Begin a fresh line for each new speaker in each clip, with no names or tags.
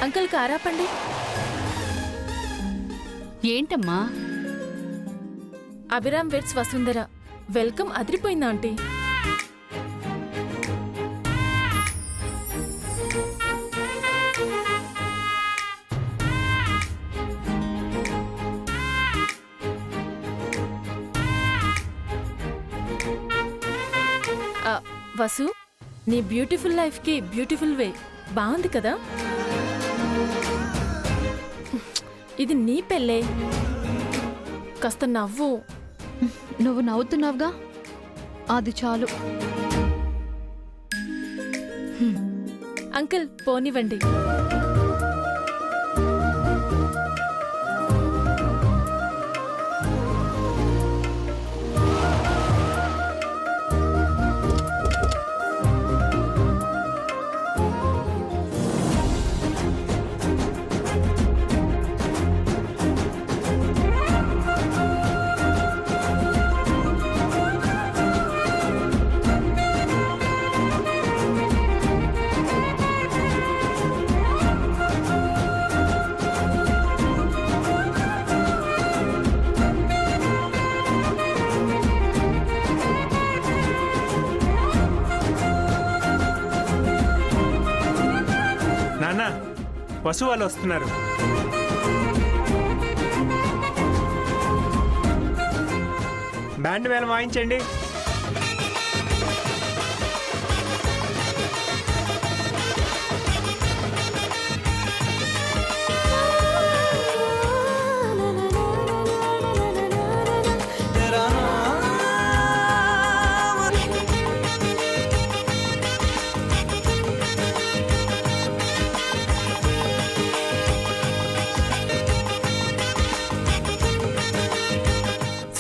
Uncle కారాపండి.
ఏంటమ్మా?
Abhiram weds Vasundhara. Welcome అదిరిపోయిందా ఆంటీ? వసు, నీ బ్యూటిఫుల్ లైఫ్కి బ్యూటిఫుల్ వే. బాగుంది కదా? ఇది నీ పెళ్ళే. కాస్త నవ్వు.
నువ్వు నవ్వుతున్నావుగా, అది చాలు.
అంకుల్ పోనివ్వండి.
నాన్న, వసు వాళ్ళు వస్తున్నారు. బ్యాండ్ వేళ వాయించండి.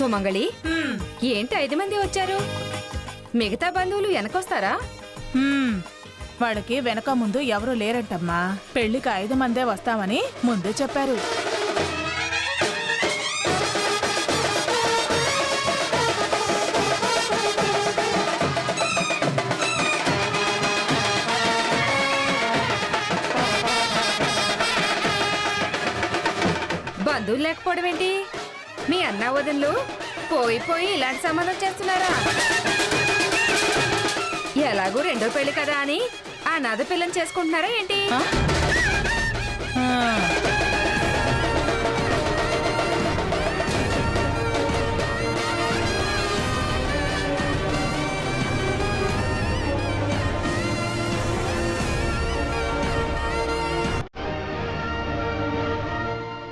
సుమంగళి, ఏంటి 5 మంది వచ్చారు? మిగతా బంధువులు వెనకొస్తారా?
వాళ్ళకి వెనక ముందు ఎవరూ లేరంటమ్మా. పెళ్లికి 5 మందే వస్తామని ముందే చెప్పారు.
బంధువులు లేకపోవడం ఏంటి? మీ అన్న వదినలు పోయి ఇలాంటి సంబంధం చేస్తున్నారా? ఎలాగూ రెండో పెళ్లి కదా అని ఆ నాద పిల్లని చేసుకుంటున్నారా ఏంటి?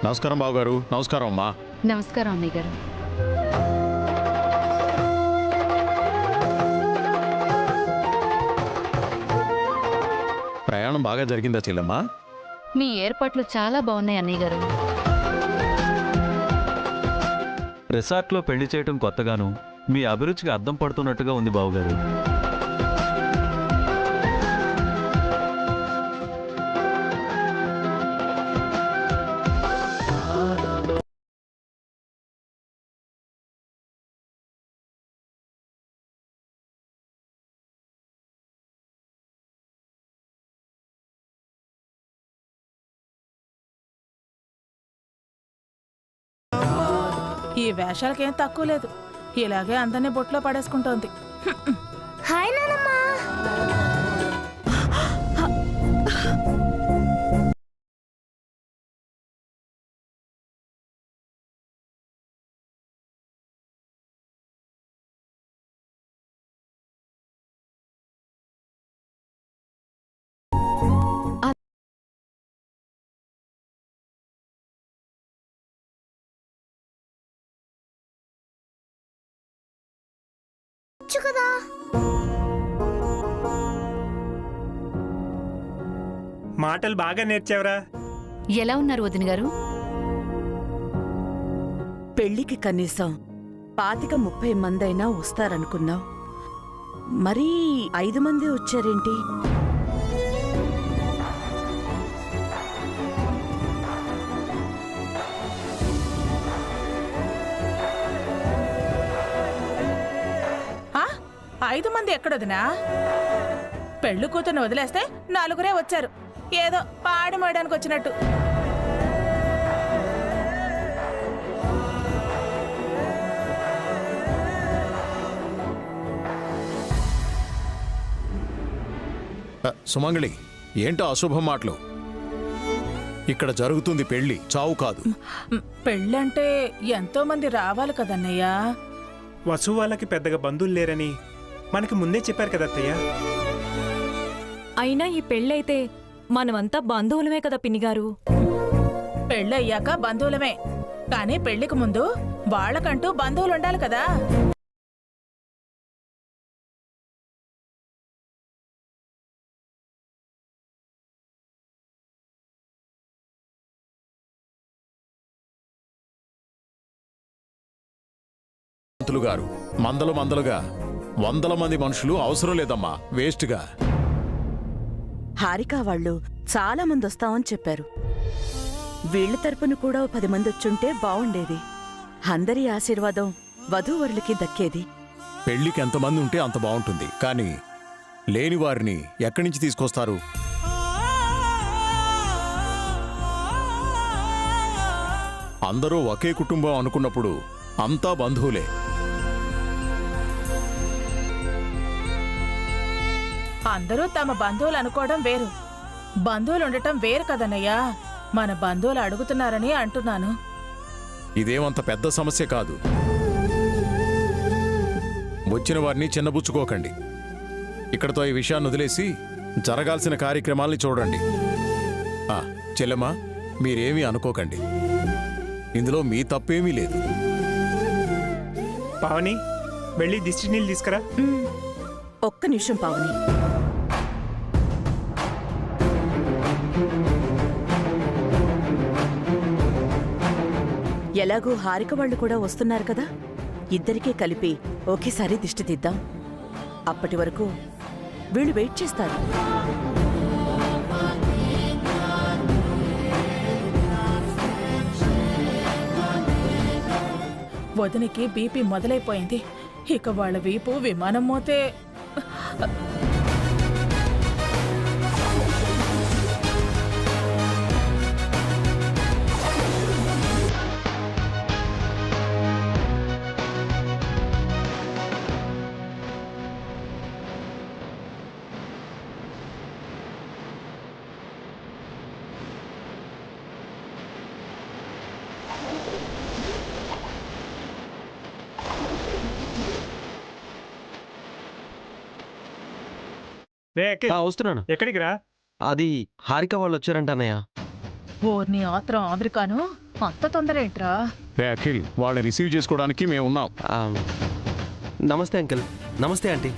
నమస్కారం బావగారు. నమస్కారం అమ్మా.
నమస్కారం అన్నయ్య గారు.
ప్రయాణం బాగా జరిగిందా చెల్లమ్మా?
మీ ఏర్పాట్లు చాలా బాగున్నాయి అన్నయ్య గారు.
రిసార్ట్లో పెళ్లి చేయటం కొత్తగాను మీ అభిరుచికి అద్దం పడుతున్నట్టుగా ఉంది బావగారు.
ఈ వేషాలకేం తక్కువ లేదు. ఇలాగే అందరినీ బొట్లో పడేసుకుంటోంది.
హాయ్ నానమ్మా. కదా
మాటలు బాగా నేర్చావురా.
ఎలా ఉన్నారు వదిన గారు?
పెళ్లికి కనీసం 25-30 మందైనా వస్తారనుకున్నావు. మరీ 5 మంది వచ్చారేంటి?
ఆ 5 మంది ఎక్కడొదినా? పెళ్లి కూతుర్ని వదిలేస్తే 4 వచ్చారు. ఏదో పాడి మోయడానికి వచ్చినట్టు.
సుమంగళి, ఏంటో అశుభ మాటలు? ఇక్కడ జరుగుతుంది పెళ్లి, చావు కాదు.
పెళ్ళంటే ఎంతో మంది రావాలి కదన్నయ్యా.
వసు వాళ్ళకి పెద్దగా బంధువులు లేరని మనకి ముందే చెప్పారు కదా అత్తయ్య.
అయినా ఈ పెళ్ళైతే మనమంతా బంధువులమే కదా పిన్నిగారు.
పెళ్ళయ్యాక బంధువులమే, కానీ పెళ్లికి ముందు వాళ్ళకంటూ బంధువులు ఉండాలి కదా.
పంతులు గారు, మందలుగా వందల మంది మనుషులు అవసరం లేదమ్మా, వేస్ట్గా.
హారిక వాళ్ళు చాలా మంది వస్తామని చెప్పారు. వీళ్ళ తరపున కూడా 10 మంది వచ్చుంటే బావుండేది. అందరి ఆశీర్వాదం వధూవరులకి దక్కేది.
పెళ్లికి ఎంతమంది ఉంటే అంత బాగుంటుంది, కానీ లేని వారిని ఎక్కడి నుంచి తీసుకొస్తారు? అందరూ ఒకే కుటుంబం అనుకున్నప్పుడు అంతా బంధువులే.
అందరూ తమ బంధువులు అనుకోవడం వేరు, బంధువులు ఉండటం వేరు కదన్నయ్యా. మన బంధువులు అడుగుతున్నారని అంటున్నాను.
ఇదేమంత పెద్ద సమస్య కాదు. వచ్చిన వారిని చిన్నబుచ్చుకోకండి. ఇక్కడతో ఈ విషయాన్ని వదిలేసి జరగాల్సిన కార్యక్రమాల్ని చూడండి. చెల్లెమ్మా, మీరేమీ అనుకోకండి, ఇందులో మీ తప్పేమీ లేదు.
పావని, వెళ్ళి దిష్టి నీళ్ళు తీసుకురా.
ఒక్క నిమిషం పావని. ఎలాగూ హారిక వాళ్ళు కూడా వస్తున్నారు కదా, ఇద్దరికీ కలిపి ఒకేసారి దిష్టి తీద్దాం. అప్పటి వరకు వీళ్ళు వెయిట్ చేస్తారు.
వదినికి బీపీ మొదలైపోయింది. ఇక వాళ్ళ వీపు విమానం మోతే.
వస్తున్నాను.
ఎక్కడికి రా?
అది హారిక వాళ్ళు వచ్చారంట అన్నయ్య.
ఓర్ని ఆత్రం అమెరికాను, అంత తొందర ఏంట్రా?
అఖిల్, వాళ్ళని రిసీవ్ చేసుకోవడానికి మేము ఉన్నాం.
నమస్తే అంకిల్. నమస్తే ఆంటీ.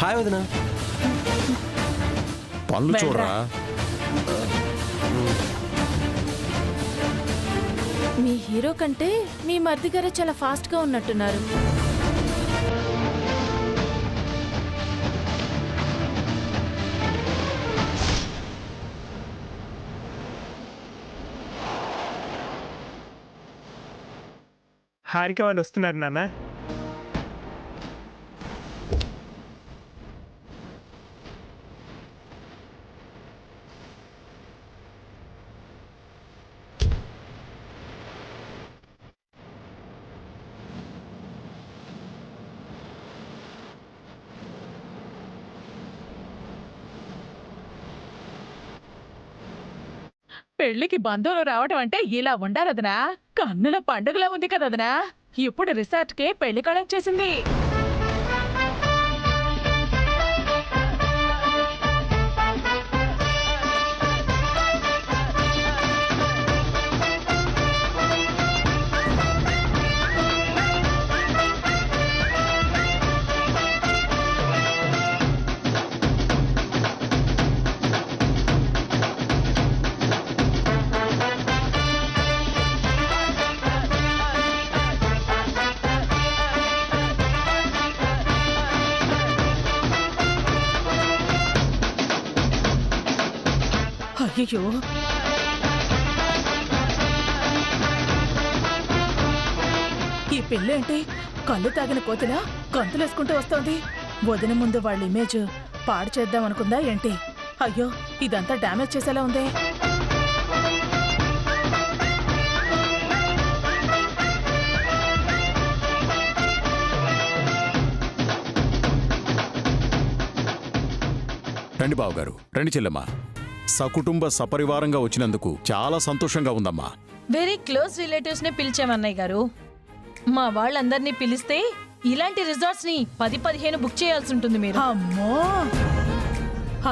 హాయ్ వదినా.
పనులు చూడరా.
మీ హీరో కంటే మీ మరిది గారు చాలా ఫాస్ట్ గా ఉన్నట్టున్నారు.
హారిక వాళ్ళు వస్తున్నారు నాన్న.
పెళ్లికి బంధువులు రావటం అంటే ఇలా ఉండాలదనా? కన్నుల పండుగలా ఉంది కదదనా? ఇప్పుడు రిసార్ట్ కి పెళ్లి కళ చేసింది. అయ్యో, ఈ పెళ్ళేంటి? కళ్ళు తాగిన కోతిలా గంతులేసుకుంటూ వస్తోంది. వదిన ముందు వాళ్ళ ఇమేజ్ పాడు చేద్దాం అనుకుందా ఏంటి? అయ్యో, ఇదంతా డ్యామేజ్ చేసేలా ఉందే.
రండి బావగారు, రండి చెల్లెమ్మా. సకుటుంబ సపరివారంగా వచ్చినందుకు చాలా సంతోషంగా ఉందమ్మా.
వెరీ క్లోజ్ రిలేటివ్స్ ని పిలిచామన్నయ్య గారు. మా వాళ్ళందరినీ పిలిస్తే ఇలాంటి రిసార్ట్స్ ని 10-15 బుక్ చేయాల్సి ఉంటుంది మీరు.
అమ్మో,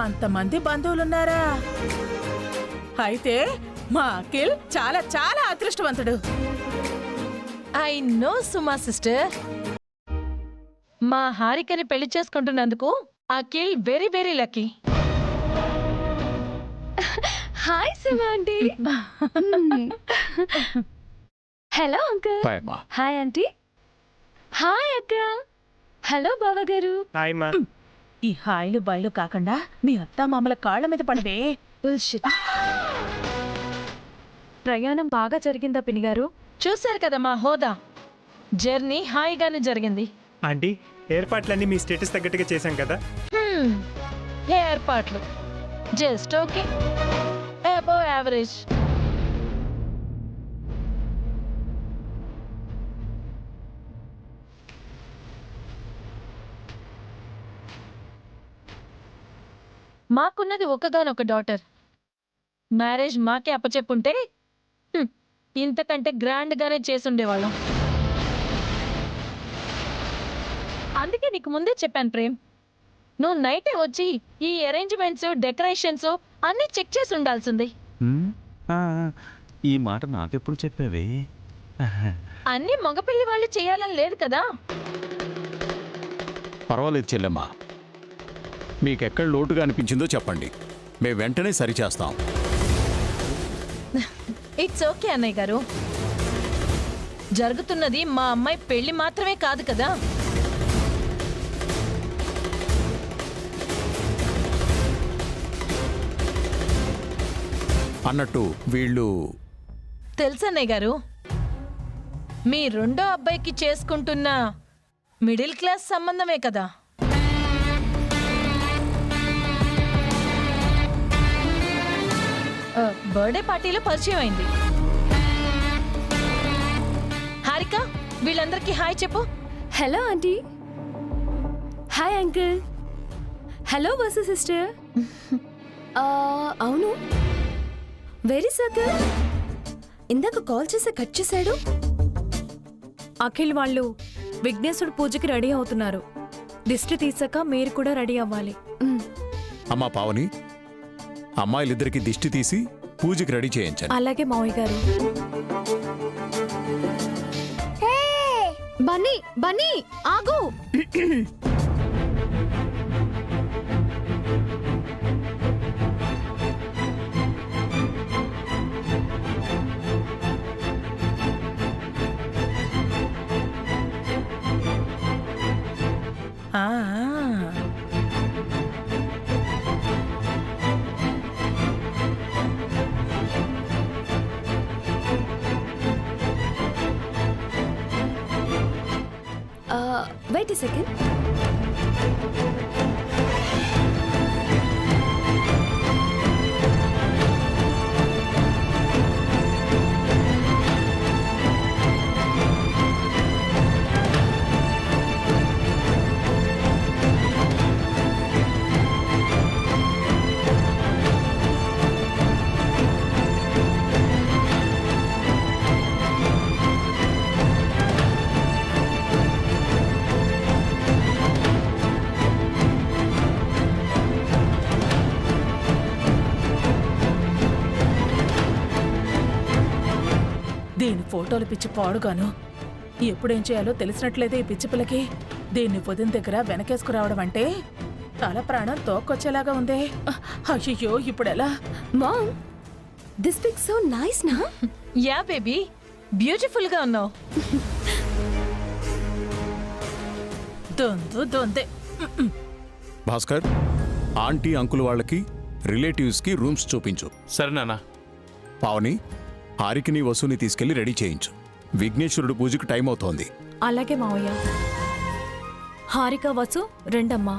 అంతమంది బంధువులున్నారా? అయితే మా అఖిల్ చాలా చాలా అదృష్టవంతుడు.
I know Suma sister. మా హారికని పెళ్లి చేసుకుంటున్నందుకు Akhil very very lucky.
Hi Suma aunty. Hello uncle.
Bye అమ్మా.
Hi aunty. హాయ్ అక్క. హలో బావగారు.
హాయ్ మా.
ఈ హాయిలు బాయిలు కాకుండా మీ అత్త మామల కాళ్ళ మీద పడవే.
ప్రయాణం బాగా జరిగిందా పినిగారు?
చూశారు కదా మా హోదా. జర్నీ హాయిగానే జరిగింది.
ఆంటీ, ఏర్పాట్లన్నీ మీ స్టేటస్ తగ్గట్టుగా చేశాం కదా.
ఏర్పాట్లు జస్ట్ ఓకే, అబౌవ్ యావరేజ్. మాకున్నది ఒకగానొక డాటర్. మ్యారేజ్ మాకే అప్పచెప్పుంటే ఇంతకంటే గ్రాండ్ గానే చేసుండేవాళ్ళం. అందుకే నీకు ముందే చెప్పాను ప్రేమ్, నువ్వు నైటే వచ్చి ఈ అరేంజ్మెంట్స్ డెకరేషన్స్ అన్నీ చెక్ చేసి ఉండాల్సింది.
ఈ మాట నాకెప్పుడు చెప్పావే?
అన్నీ మగపిల్లి వాళ్ళు చేయాలని లేదు కదా.
పర్వాలేదు చెల్లెమ్మా, మీకెక్కడ లోటుగా అనిపించిందో చెప్పండి, మేము వెంటనే సరిచేస్తాం.
ఇట్స్ ఓకే అన్నయ్య గారు. జరుగుతున్నది మా అమ్మాయి పెళ్లి మాత్రమే కాదు కదా.
అన్నట్టు వీళ్ళు
తెలుసు అన్నయ్య గారు, మీ రెండో అబ్బాయికి చేసుకుంటున్న మిడిల్ క్లాస్ సంబంధమే కదా. బర్త్డే పార్టీలో పరిచయం అయింది. హారిక, వీళ్ళందరికీ హాయ్ చెప్పు.
Hello aunty. Hi uncle. Hello Vasu sister. అవును, వెరీ సర్కిల్. ఇందాక కాల్ చేసి కట్ చేశాడు.
అఖిల్ వాళ్ళు విఘ్నేశ్వరుడు పూజకి రెడీ అవుతున్నారు. దిష్టి తీసాక మీరు కూడా రెడీ అవ్వాలి.
అమ్మా పావని, అమ్మాయిలిద్దరికి దిష్టి తీసి పూజకి రెడీ చేయించండి.
అలాగే మావయ్య గారు.
బన్నీ బన్నీ ఆగు.
ఆ,
వెయిట్ ఎ సెకండ్.
దీని ఫోటోలు పిచ్చి పాడుగాను. ఎప్పుడేం చేయాలో తెలిసినట్లేదే ఈ పిచ్చి పిల్లకి. దీన్ని పొదిన దగ్గర వెనకేసుకురావడం అంటే తల ప్రాణం తోక్కొచ్చేలాగా ఉందే. అయ్యో, ఇప్పుడెలా?
Mom, this pic so nice నా?
యా బేబీ, బ్యూటిఫుల్ గా ఉన్నావు.
దొందు దొందే.
భాస్కర్, ఆంటీ అంకుల్ వాళ్ళకి రిలేటివ్స్కి రూమ్స్ చూపించు.
సరే నాన్న.
పావని, హారికిని వసుని తీసుకెళ్లి రెడీ చేయించు. విఘ్నేశ్వరుడు పూజకు టైం అవుతోంది.
అలాగే మావయ్య. హారిక వసు రెండమ్మా.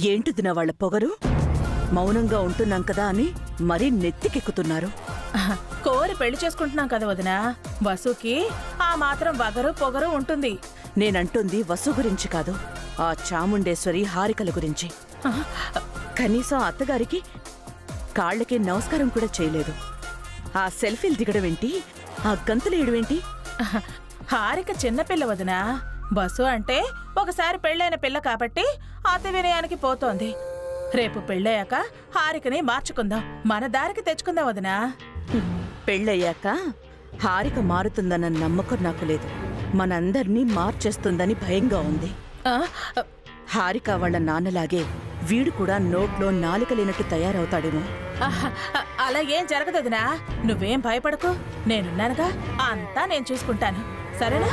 ఏంటిదిన వాళ్ళ పొగరు? మౌనంగా ఉంటున్నాం కదా అని మరీ నెత్తికెక్కుతున్నారు.
కోరి పెళ్లి చేసుకుంటున్నాం కదా వదినా, వసుకి ఆ మాత్రం వగరు పొగరు ఉంటుంది.
నేనంటుంది వసు గురించి కాదు, ఆ చాముండేశ్వరి హారికల గురించి. కనీసం అత్తగారికి కాళ్ళకి నమస్కారం కూడా చేయలేదు. ఆ సెల్ఫీలు దిగడమేంటి, ఆ గంతులేయడమేంటి?
హారిక చిన్నపిల్ల వదినా, బస్సు అంటే ఒకసారి పెళ్ళైన పిల్ల కాబట్టి అతి వినయానికి పోతోంది. రేపు పెళ్ళయ్యాక హారికని మార్చుకుందాం, మన దారికి తెచ్చుకుందాం వదినా.
పెళ్ళయ్యాక హారిక మారుతుందన్న నమ్మకం నాకు లేదు. మనందర్నీ మార్చేస్తుందని భయంగా ఉంది.
ఆ,
హారిక వాళ్ళ నాన్నలాగే వీడు కూడా నోట్లో నాలుక లేనట్టు తయారవుతాడేమో.
అలా ఏం జరగదు వదినా, నువ్వేం భయపడకు, నేనున్నానుగా, అంతా నేను చూసుకుంటాను, సరేనా?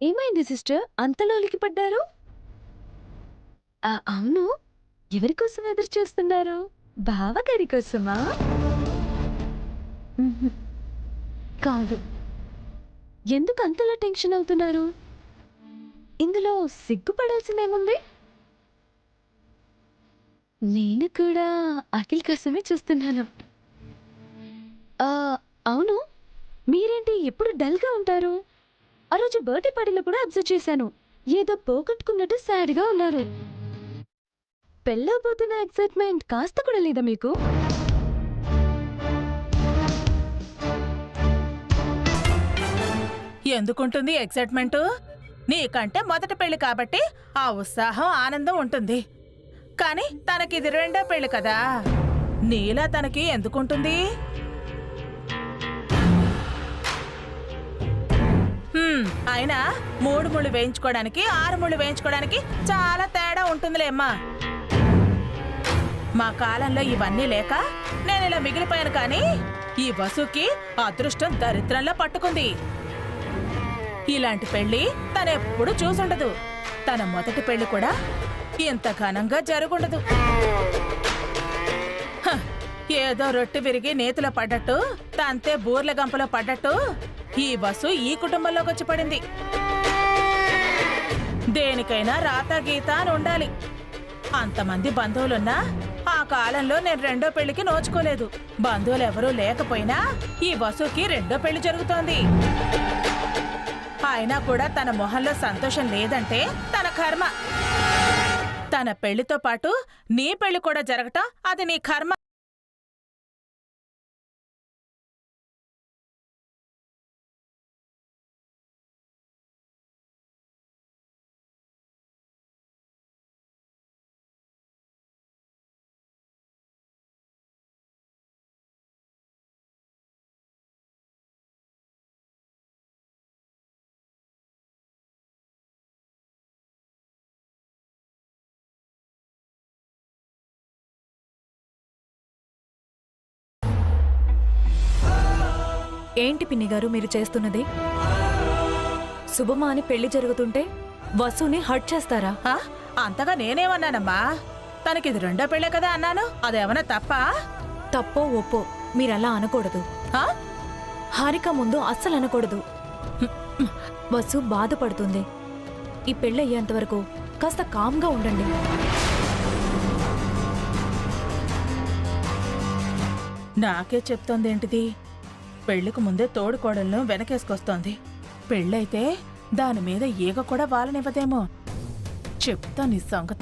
ఏమైంది సిస్టర్, అంతలో ఉలికిపడ్డారు? అవును, ఎవరి కోసం ఎదురు చూస్తున్నారు? బావగారి కోసమా? కాదు, ఎందుకు అంతలా టెన్షన్ అవుతున్నారు? ఇందులో సిగ్గుపడాల్సిందేముంది? నేను కూడా అఖిల్ కోసమే చూస్తున్నాను. అవును, మీరేంటి ఎప్పుడు డల్గా ఉంటారు? ఆ రోజు బర్త్డే పార్టీలో కూడా అబ్జర్వ్ చేశాను, ఏదో పోగొట్టుకున్నట్టు సాడ్గా ఉన్నారు. పెళ్ళవబోతున్న ఎక్సైట్మెంట్ కాస్త కూడా లేదా మీకు?
ఎందుకుంటుంది ఎక్సైట్మెంట్? నీకంటే మొదటి పెళ్లి కాబట్టి ఆ ఉత్సాహం ఆనందం ఉంటుంది. కానీ తనకిది రెండో పెళ్లి కదా, నీలా తనకి ఎందుకుంటుంది? అయినా 3 ముళ్ళు వేయించుకోవడానికి 6 ముళ్ళు వేయించుకోవడానికి చాలా తేడా ఉంటుందిలే అమ్మా. మా కాలంలో ఇవన్నీ లేక నేను ఇలా మిగిలిపోయాను, కానీ ఈ వసుకి అదృష్టం దరిద్రంలో పట్టుకుంది. ఇలాంటి పెళ్లి తనెప్పుడు చూసుండదు. తన మొదటి పెళ్లి కూడా ఇంత ఘనంగా జరుగుండదు. ఏదో రొట్టె విరిగి నేతిలో పడ్డట్టు, తంతే బూర్ల గంపలో పడ్డట్టు ఈ బస్సు ఈ కుటుంబంలోకి వచ్చి పడింది. దేనికైనా రాత గీత అని ఉండాలి. అంతమంది బంధువులున్నా ఆ కాలంలో నేను రెండో పెళ్లికి నోచుకోలేదు. బంధువులు ఎవరూ లేకపోయినా ఈ బస్సుకి రెండో పెళ్లి జరుగుతోంది. అయినా కూడా తన మొహంలో సంతోషం లేదంటే తన కర్మ. తన పెళ్లితో పాటు నీ పెళ్లి కూడా జరగటం అది నీ కర్మ.
ఏంటి పిన్ని గారు మీరు చేస్తున్నది? శుభమా అని పెళ్లి జరుగుతుంటే వసుని హర్ట్ చేస్తారా?
అంతగా నేనేమన్నానమ్మా? తనకిది రెండో పెళ్ళే కదా అన్నాను, అదేమన్నా తప్పా?
తప్పో ఒప్పో మీరలా అనకూడదు. హారిక ముందు అస్సలు అనకూడదు. వసు బాధపడుతుంది. ఈ పెళ్ళయ్యేంత వరకు కాస్త కామ్గా ఉండండి.
నాకే చెప్తోందేంటిది? పెళ్లికి ముందే తోడుకోడలను వెనకేసుకొస్తోంది. పెళ్ళైతే దాని మీద ఈగ కూడా వాలనివ్వదేమో. చెప్తా నీ సంగతి.